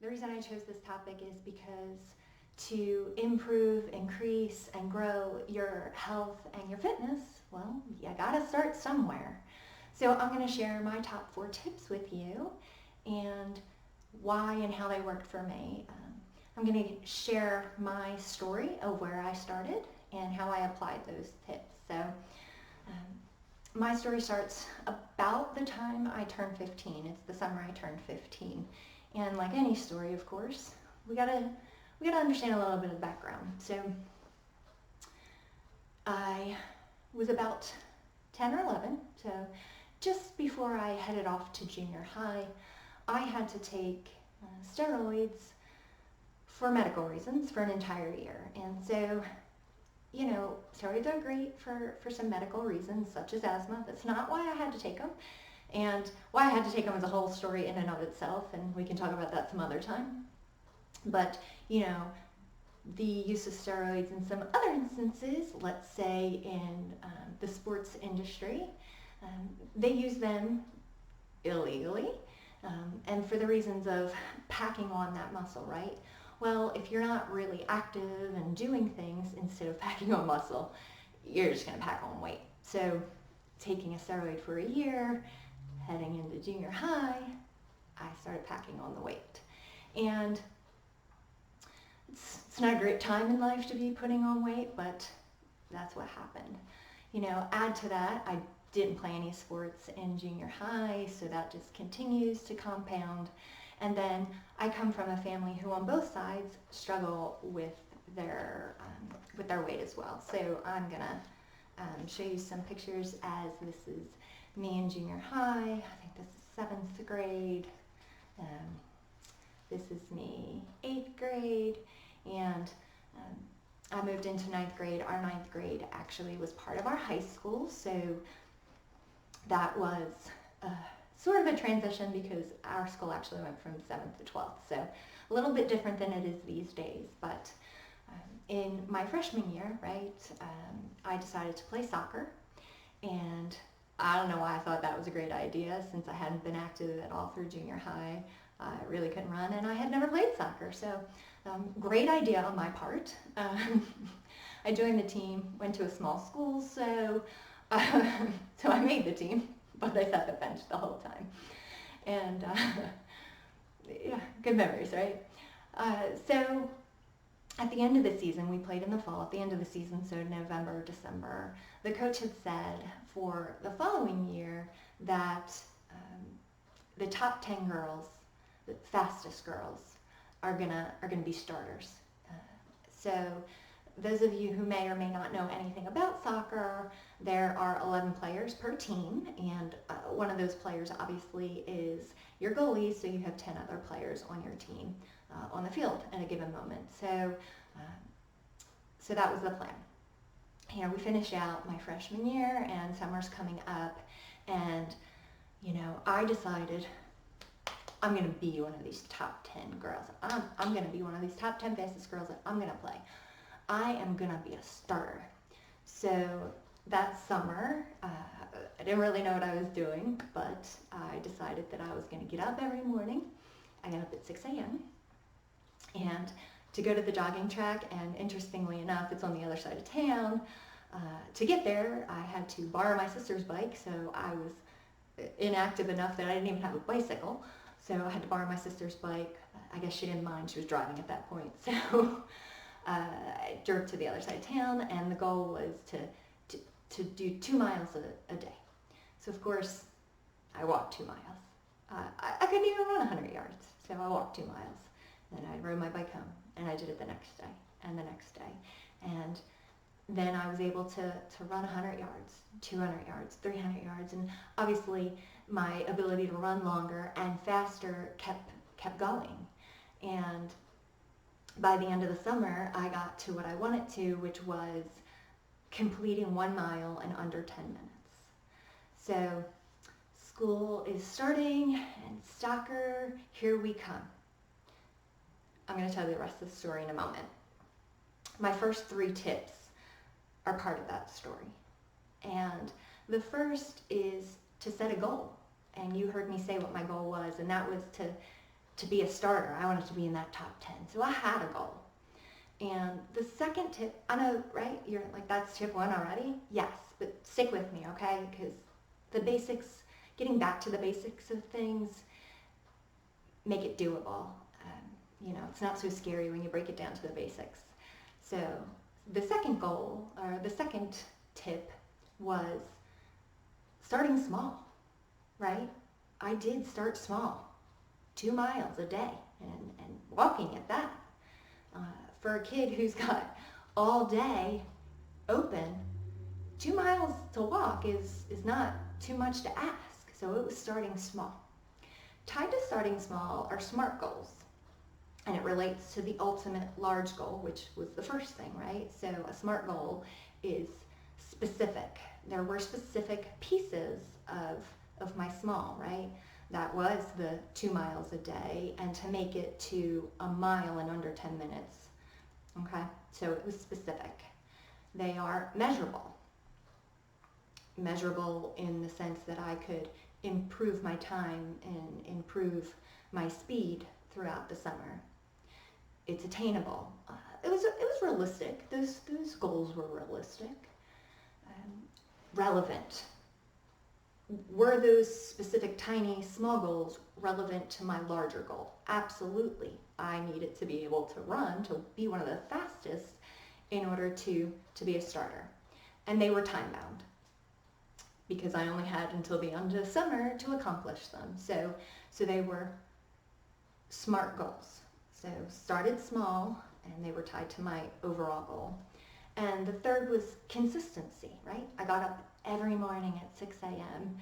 The reason I chose this topic is because to improve, increase, and grow your health and your fitness, well, you gotta start somewhere. So I'm going to share my top 4 tips with you and why and how they worked for me. I'm going to share my story of where I started and how I applied those tips. So my story starts about the time I turned 15. It's the summer I turned 15. And like any story, of course, we gotta understand a little bit of the background. So I was about 10 or 11, so just before I headed off to junior high, I had to take steroids for medical reasons for an entire year. And so, steroids are great for some medical reasons, such as asthma. That's not why I had to take them. And why I had to take them is a whole story in and of itself, and we can talk about that some other time. But, the use of steroids in some other instances, let's say in the sports industry, they use them illegally and for the reasons of packing on that muscle, right? Well, if you're not really active and doing things instead of packing on muscle, you're just going to pack on weight. So taking a steroid for a year, heading into junior high, I started packing on the weight. And it's not a great time in life to be putting on weight, but that's what happened. Add to that, I didn't play any sports in junior high, so that just continues to compound. And then I come from a family who on both sides struggle with their weight as well. So I'm gonna show you some pictures as this is me in junior high. I think this is 7th grade. This is me 8th grade, and I moved into 9th grade. Our 9th grade actually was part of our high school, so that was sort of a transition because our school actually went from 7th to 12th, so a little bit different than it is these days. But in my freshman year, right, I decided to play soccer, and I don't know why I thought that was a great idea since I hadn't been active at all through junior high. I really couldn't run, and I had never played soccer, so great idea on my part. I joined the team, went to a small school, so I made the team, but I sat the bench the whole time. And yeah, good memories, right? So at the end of the season, we played in the fall, at the end of the season, so November, December, the coach had said for the following year that the top 10 girls, the fastest girls, are gonna be starters. So those of you who may or may not know anything about soccer, there are 11 players per team, and one of those players obviously is your goalie, so you have 10 other players on your team on the field at a given moment. So that was the plan. We finish out my freshman year, and summer's coming up, and I decided I'm going to be one of these top 10 girls. I'm going to be one of these top 10 fastest girls that I'm going to play. I am going to be a starter. So that summer, I didn't really know what I was doing, but I decided that I was going to get up every morning. I got up at 6 a.m. and to go to the jogging track, and interestingly enough, it's on the other side of town. To get there, I had to borrow my sister's bike, so I was inactive enough that I didn't even have a bicycle. So I had to borrow my sister's bike. I guess she didn't mind, she was driving at that point. So I drove to the other side of town, and the goal was to do 2 miles a day. So of course, I walked 2 miles. I couldn't even run 100 yards, so I walked 2 miles. Then I rode my bike home, and I did it the next day, and the next day. And then I was able to run 100 yards, 200 yards, 300 yards, and obviously my ability to run longer and faster kept going. And by the end of the summer, I got to what I wanted to, which was completing 1 mile in under 10 minutes. So school is starting, and soccer, here we come. I'm going to tell you the rest of the story in a moment. My first 3 tips are part of that story. And the first is to set a goal. And you heard me say what my goal was, and that was to be a starter. I wanted to be in that top 10. So I had a goal. And the second tip, I know, right? You're like, that's tip 1 already? Yes, but stick with me, okay? Because the basics, getting back to the basics of things, make it doable. It's not so scary when you break it down to the basics. So the second goal, or the second tip, was starting small, right? I did start small, 2 miles a day, and walking at that. For a kid who's got all day open, 2 miles to walk is not too much to ask. So it was starting small. Tied to starting small are SMART goals. And it relates to the ultimate large goal, which was the first thing, right? So a SMART goal is specific. There were specific pieces of my small, right? That was the 2 miles a day, and to make it to a mile in under 10 minutes. Okay, so it was specific. They are measurable. Measurable in the sense that I could improve my time and improve my speed throughout the summer. It's attainable. It was realistic. Those goals were realistic. Relevant. Were those specific tiny small goals relevant to my larger goal? Absolutely. I needed to be able to run, to be one of the fastest in order to be a starter. And they were time bound because I only had until the end of summer to accomplish them. So they were SMART goals. So started small, and they were tied to my overall goal. And the third was consistency, right? I got up every morning at 6 a.m.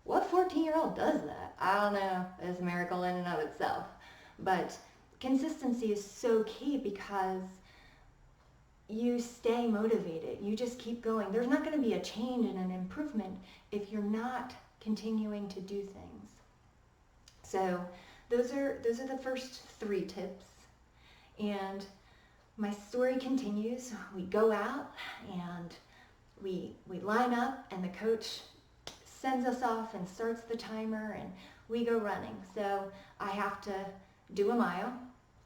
What 14-year-old does that? I don't know. It's a miracle in and of itself. But consistency is so key because you stay motivated. You just keep going. There's not going to be a change and an improvement if you're not continuing to do things. So those are the first 3 tips. And my story continues. We go out and we line up, and the coach sends us off and starts the timer, and we go running. So I have to do a mile.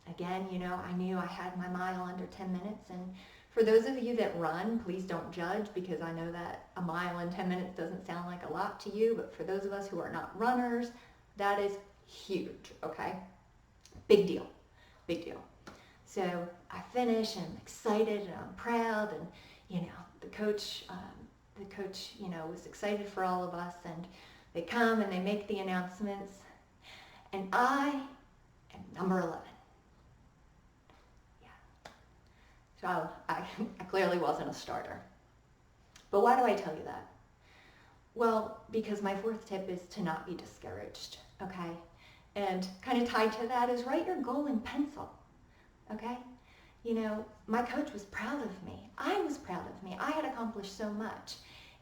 Again, I knew I had my mile under 10 minutes. And for those of you that run, please don't judge, because I know that a mile in 10 minutes doesn't sound like a lot to you. But for those of us who are not runners, that is huge, okay? Big deal. Big deal. So I finish, and I'm excited, and I'm proud, and the coach was excited for all of us, and they come and they make the announcements, and I am number 11. Yeah. So I clearly wasn't a starter. But why do I tell you that? Well, because my 4th tip is to not be discouraged, okay? And kind of tied to that is write your goal in pencil, okay? My coach was proud of me. I was proud of me. I had accomplished so much.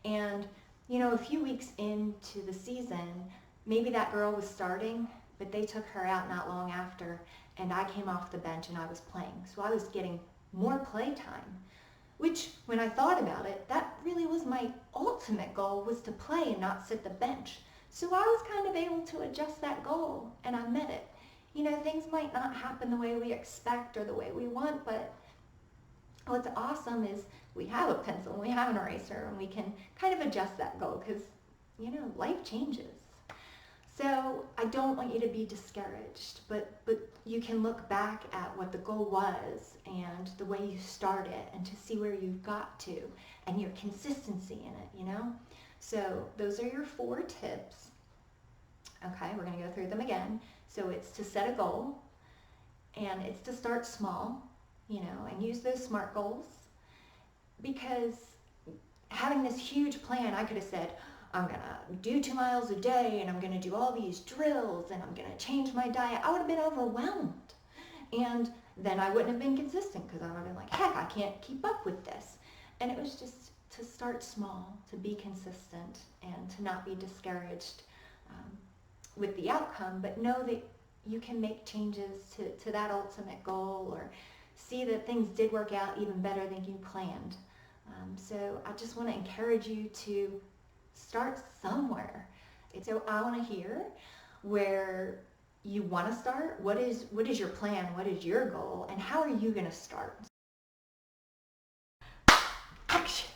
And, a few weeks into the season, maybe that girl was starting, but they took her out not long after, and I came off the bench and I was playing. So I was getting more play time, which, when I thought about it, that really was my ultimate goal, was to play and not sit the bench. So I was kind of able to adjust that goal, and I met it. Things might not happen the way we expect or the way we want, but what's awesome is we have a pencil and we have an eraser, and we can kind of adjust that goal because, life changes. So I don't want you to be discouraged, but you can look back at what the goal was and the way you started, and to see where you've got to and your consistency in it, So those are your 4 tips. Okay, we're going to go through them again. So it's to set a goal, and it's to start small, and use those SMART goals, because having this huge plan, I could have said, I'm going to do 2 miles a day, and I'm going to do all these drills, and I'm going to change my diet. I would have been overwhelmed, and then I wouldn't have been consistent, because I would have been like, heck, I can't keep up with this. And it was just to start small, to be consistent, and to not be discouraged with the outcome, but know that you can make changes to that ultimate goal, or see that things did work out even better than you planned. So I just want to encourage you to start somewhere. So I want to hear where you want to start. What is your plan? What is your goal? And how are you going to start? Action.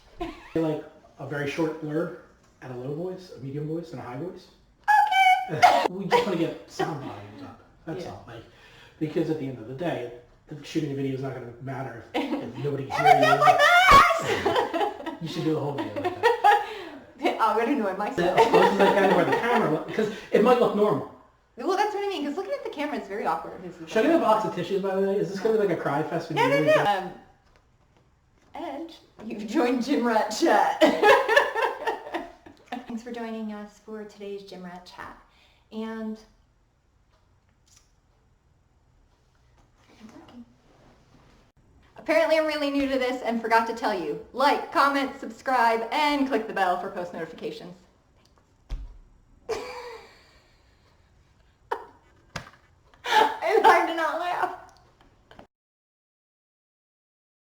Like a very short blurb at a low voice, a medium voice, and a high voice. Okay. We just want to get sound volumes up. That's Yeah. all. Like, because at the end of the day, shooting a video is not going to matter if nobody can hear you. Like that. You should do the whole video like that. I'm going to annoy myself. As close as I can to where the camera, because it might look normal. Well, that's what I mean, because looking at the camera is very awkward. Should I get a box of tissues, by the way? Is this going to be like a cry fest? No. Edge, you've joined Gym Rat Chat. Thanks for joining us for today's Gym Rat Chat. And apparently I'm really new to this and forgot to tell you. Like, comment, subscribe, and click the bell for post notifications.